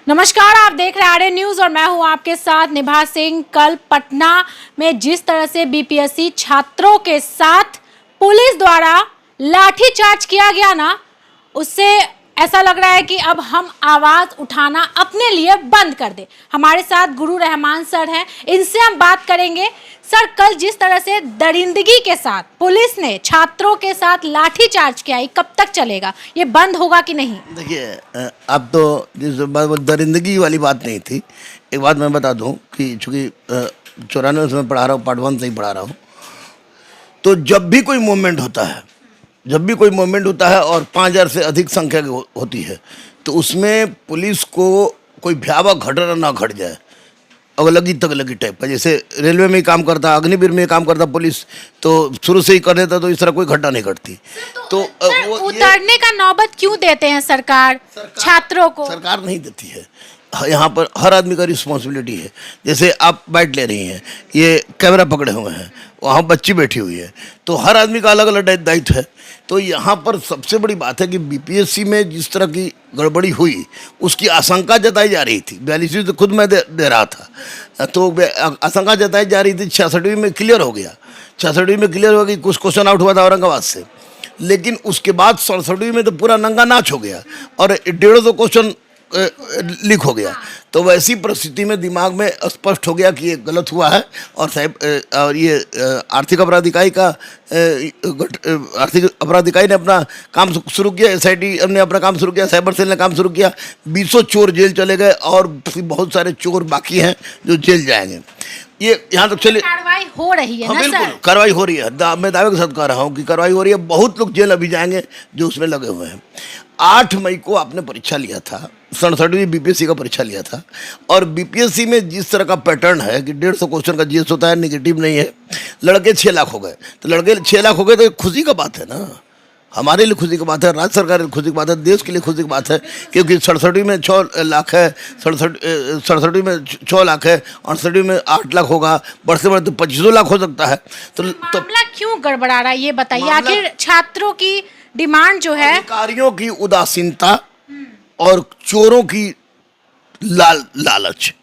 नमस्कार, आप देख रहे हैं आर्य न्यूज और मैं हूं आपके साथ निभा सिंह। कल पटना में जिस तरह से बीपीएससी छात्रों के साथ पुलिस द्वारा लाठीचार्ज किया गया ना, उससे ऐसा लग रहा है कि अब हम आवाज उठाना अपने लिए बंद कर दें। हमारे साथ गुरु रहमान सर हैं, इनसे हम बात करेंगे। सर, कल जिस तरह से दरिंदगी के साथ पुलिस ने छात्रों के साथ लाठीचार्ज किया, ये कब तक चलेगा? ये बंद होगा कि नहीं? देखिए, अब तो जिस बात दरिंदगी वाली बात नहीं थी। एक बात मैं बता दूं कि चूँकि 94 में पढ़ा रहा हूँ, पार्ट 1 से ही पढ़ा रहा हूँ, तो जब भी कोई मूवमेंट होता है और 5000 से अधिक संख्या होती है, तो उसमें पुलिस को कोई भयावह घटना ना घट जाए, अगलगी तगलगी टाइप का। जैसे रेलवे में ही काम करता, अग्निवीर में ही काम करता पुलिस, तो शुरू से ही कर देता तो इस तरह कोई घटना नहीं घटती। तो वो उतरने का नौबत क्यों देते हैं सरकार छात्रों को? सरकार नहीं देती है, यहाँ पर हर आदमी का रिस्पॉन्सिबिलिटी है। जैसे आप बाइट ले रही हैं, ये कैमरा पकड़े हुए हैं, वहाँ बच्ची बैठी हुई है, तो हर आदमी का अलग अलग दायित्व है। तो यहाँ पर सबसे बड़ी बात है कि बीपीएससी में जिस तरह की गड़बड़ी हुई, उसकी आशंका जताई जा रही थी। 42वीं तो खुद मैं दे रहा था, तो आशंका जताई जा रही थी। 66वीं में क्लियर हो गया, 66वीं में क्लियर हो गया, कुछ क्वेश्चन आउट हुआ था औरंगाबाद से, लेकिन उसके बाद 67वीं में तो पूरा नंगा नाच हो गया और 150 क्वेश्चन लीक हो गया। तो वैसी परिस्थिति में दिमाग में स्पष्ट हो गया कि ये गलत हुआ है। और और ये आर्थिक अपराध इकाई ने अपना काम शुरू किया, एसआईटी ने अपना काम शुरू किया, साइबर सेल ने काम शुरू किया। 20 चोर जेल चले गए और बहुत सारे चोर बाकी हैं जो जेल जाएंगे। ये यहाँ तक चलिए, कार्रवाई हो रही है ना सर? बिल्कुल कार्रवाई हो रही है। मैं दावे के साथ कह रहा हूँ कि कार्रवाई हो रही है। बहुत लोग जेल अभी जाएंगे जो उसमें लगे हुए हैं। 8 मई को आपने परीक्षा लिया था, 67वीं बीपीएससी का परीक्षा लिया था, और बीपीएससी में जिस तरह का पैटर्न है कि 150 क्वेश्चन का जीएस होता है, नेगेटिव नहीं है। लड़के 6 लाख हो गए, तो लड़के 6 लाख हो गए तो खुशी का बात है ना, हमारे लिए खुशी की बात है, राज्य सरकार के लिए खुशी की बात है, देश के लिए खुशी की बात है। क्योंकि 67वीं में 6 लाख है, 67वीं में 6 लाख है, 68वीं में 8 लाख होगा, बढ़ते बढ़ते 25 लाख हो सकता है। तो मामला क्यों गड़बड़ा रहा है ये बताइए। आखिर छात्रों की डिमांड जो है, अधिकारियों की उदासीनता और चोरों की लालच,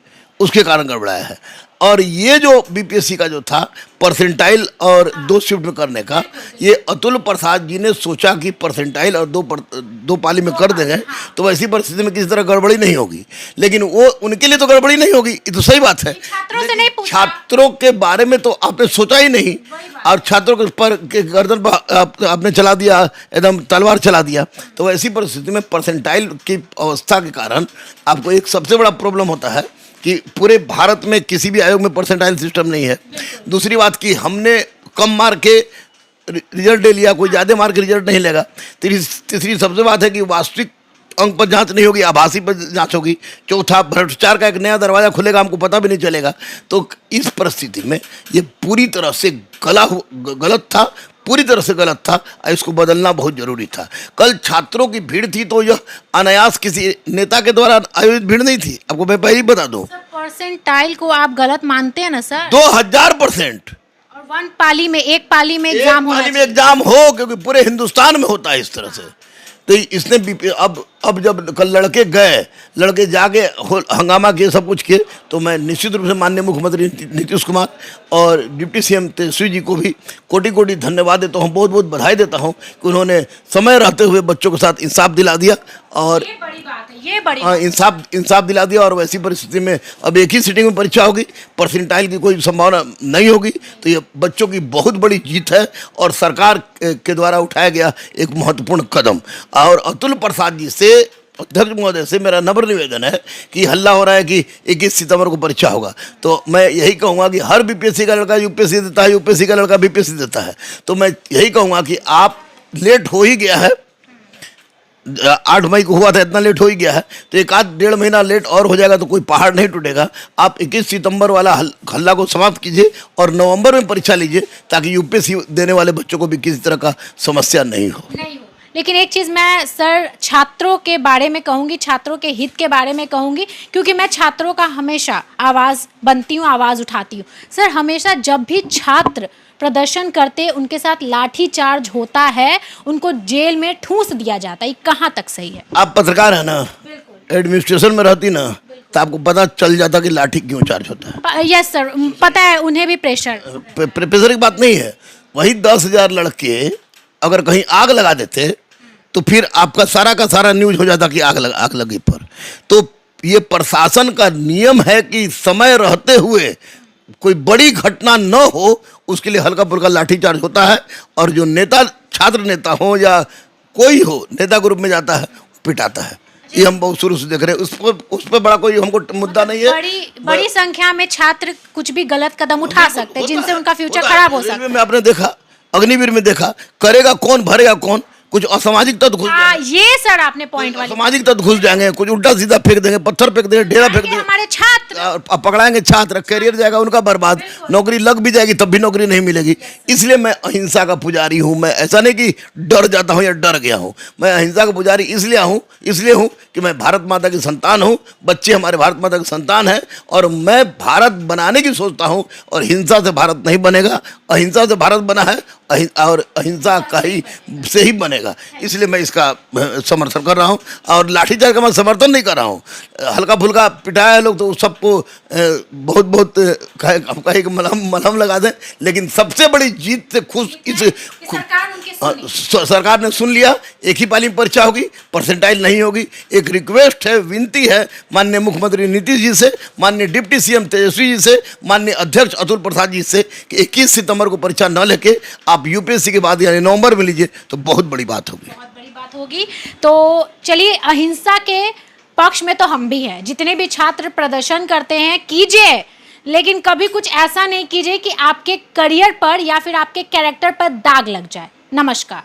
उसके कारण गड़बड़ाया है। और ये जो बीपीएससी का जो था परसेंटाइल और 2 शिफ्ट में करने का, ये अतुल प्रसाद जी ने सोचा कि परसेंटाइल और 2 पाली में कर देंगे तो वैसी परिस्थिति में किसी तरह गड़बड़ी नहीं होगी। लेकिन वो उनके लिए तो गड़बड़ी नहीं होगी, ये तो सही बात है। छात्रों से नहीं पूछा, छात्रों के बारे में तो आपने सोचा ही नहीं, और छात्रों के पर के गर्दन पर आपने चला दिया, एकदम तलवार चला दिया। तो ऐसी परिस्थिति में परसेंटाइल की अवस्था के कारण आपको एक सबसे बड़ा प्रॉब्लम होता है कि पूरे भारत में किसी भी आयोग में परसेंटाइल सिस्टम नहीं है। दूसरी बात कि हमने कम मार्क के रिजल्ट ले लिया, कोई ज़्यादा मार्क के रिजल्ट नहीं लेगा। तीसरी सबसे बात है कि वास्तविक अंक पर जांच नहीं होगी, आभासी पर जांच होगी। चौथा, भ्रष्टाचार का एक नया दरवाज़ा खुलेगा, हमको पता भी नहीं चलेगा। तो इस परिस्थिति में ये पूरी तरह से गलत था, पूरी तरह से गलत था। इसको बदलना बहुत जरूरी था। कल छात्रों की भीड़ थी तो यह अनायास किसी नेता के द्वारा आयोजित भीड़ नहीं थी। आपको मैं पहले ही बता दूं, परसेंटाइल को आप गलत मानते हैं ना सर? 2000%। और एक पाली में एग्जाम होना चाहिए। एग्जाम हो, क्योंकि पूरे हिंदुस्तान में होता है इस तरह से। तो इसने अब जब कल लड़के जाके हंगामा किए, सब कुछ किए, तो मैं निश्चित रूप से माननीय मुख्यमंत्री नीतीश कुमार और डिप्टी सीएम तेजस्वी जी को भी कोटि कोटि धन्यवाद देता हूँ, बहुत बहुत बधाई देता हूँ कि उन्होंने समय रहते हुए बच्चों के साथ इंसाफ दिला दिया। और ये बड़ी बात है, ये बड़ी बात है। इंसाफ दिला दिया। और वैसी परिस्थिति में अब एक ही सीटिंग में परीक्षा होगी, परसेंटाइल की कोई संभावना नहीं होगी। तो ये बच्चों की बहुत बड़ी जीत है और सरकार के द्वारा उठाया गया एक महत्वपूर्ण कदम। और अतुल प्रसाद जी से, अध्यक्ष महोदय से मेरा नम्र निवेदन है कि हल्ला हो रहा है कि 21 सितंबर को परीक्षा होगा, तो मैं यही कहूँगा कि हर बीपीएससी का लड़का यूपीएससी देता है, यूपीएससी का लड़का बीपीएससी देता है। तो मैं यही कहूँगा कि आप लेट हो ही गया है, 8 मई को हुआ था, इतना लेट हो ही गया है, तो 1-1.5 महीना लेट और हो जाएगा तो कोई पहाड़ नहीं टूटेगा। आप 21 सितंबर वाला हल्ला को समाप्त कीजिए और नवंबर में परीक्षा लीजिए, ताकि यूपीएससी देने वाले बच्चों को भी किसी तरह का समस्या नहीं हो। लेकिन एक चीज़ मैं सर छात्रों के बारे में कहूँगी, छात्रों के हित के बारे में कहूँगी, क्योंकि मैं छात्रों का हमेशा आवाज़ बनती हूँ, आवाज़ उठाती हूँ। सर, हमेशा जब भी छात्र प्रदर्शन करते उनके साथ लाठी चार्ज होता है, उनको जेल में ठूंस दिया जाता है, कहाँ तक सही है? आप पत्रकार है ना, एडमिनिस्ट्रेशन में रहती ना तो आपको पता चल जाता कि लाठी क्यों चार्ज होता है। यस सर, पता है उन्हें भी प्रेशर। प्रेशर की बात नहीं है, वही 10,000 लड़के अगर कहीं आग लगा देते तो फिर आपका सारा का सारा न्यूज हो जाता कि आग लगी पर। तो ये प्रशासन का नियम है कि समय रहते हुए कोई बड़ी घटना न हो उसके लिए हल्का फुल्का लाठीचार्ज होता है, और जो नेता छात्र नेता हो या कोई हो नेता ग्रुप में जाता है पिटाता है। ये हम बहुत शुरू से देख रहे हैं, उस पर बड़ा कोई हमको मुद्दा नहीं है। बड़ी संख्या में छात्र कुछ भी गलत कदम उठा सकते हैं जिनसे उनका फ्यूचर खराब हो सकता है। में आपने देखा, अग्निवीर में देखा, करेगा कौन भरेगा कौन, कुछ असामाजिक तत्व घुस जाएंगे। ये सर आपने पॉइंट वाली, असामाजिक तत्व घुस जाएंगे, कुछ उल्टा सीधा फेंक देंगे, पत्थर फेंक देंगे, ढेला फेंक देंगे, हमारे छात्र पकड़ाएंगे छात्र, करियर जाएगा उनका बर्बाद, नौकरी लग भी जाएगी तब भी नौकरी नहीं मिलेगी। इसलिए मैं अहिंसा का पुजारी हूँ। मैं ऐसा नहीं कि डर जाता हूँ या डर गया हूँ, मैं अहिंसा का पुजारी इसलिए हूँ कि मैं भारत माता की संतान हूँ, बच्चे हमारे भारत माता की संतान है, और मैं भारत बनाने की सोचता हूँ। और हिंसा से भारत नहीं बनेगा, अहिंसा से भारत बना है और अहिंसा का ही से ही बनेगा। इसलिए मैं इसका समर्थन कर रहा हूँ, और लाठीचार्ज का मैं समर्थन नहीं कर रहा हूँ। हल्का फुल्का पिटाया लोग तो सबको बहुत कहे मलहम लगा दें, लेकिन सबसे बड़ी जीत से खुश सरकार ने सुन लिया। एक ही पाली में परीक्षा होगी, परसेंटाइल नहीं होगी। एक रिक्वेस्ट है, विनती है माननीय मुख्यमंत्री नीतीश जी से, माननीय डिप्टी सीएम तेजस्वी जी से, माननीय अध्यक्ष अतुल प्रसाद जी से कि 21 सितंबर को परीक्षा न लेके आप यूपीएससी के बाद यानी नवंबर में लीजिए तो बहुत बड़ी बात होगी। तो चलिए, अहिंसा के पक्ष में तो हम भी हैं। जितने भी छात्र प्रदर्शन करते हैं कीजिए, लेकिन कभी कुछ ऐसा नहीं कीजिए कि आपके करियर पर या फिर आपके कैरेक्टर पर दाग लग जाए। नमस्कार।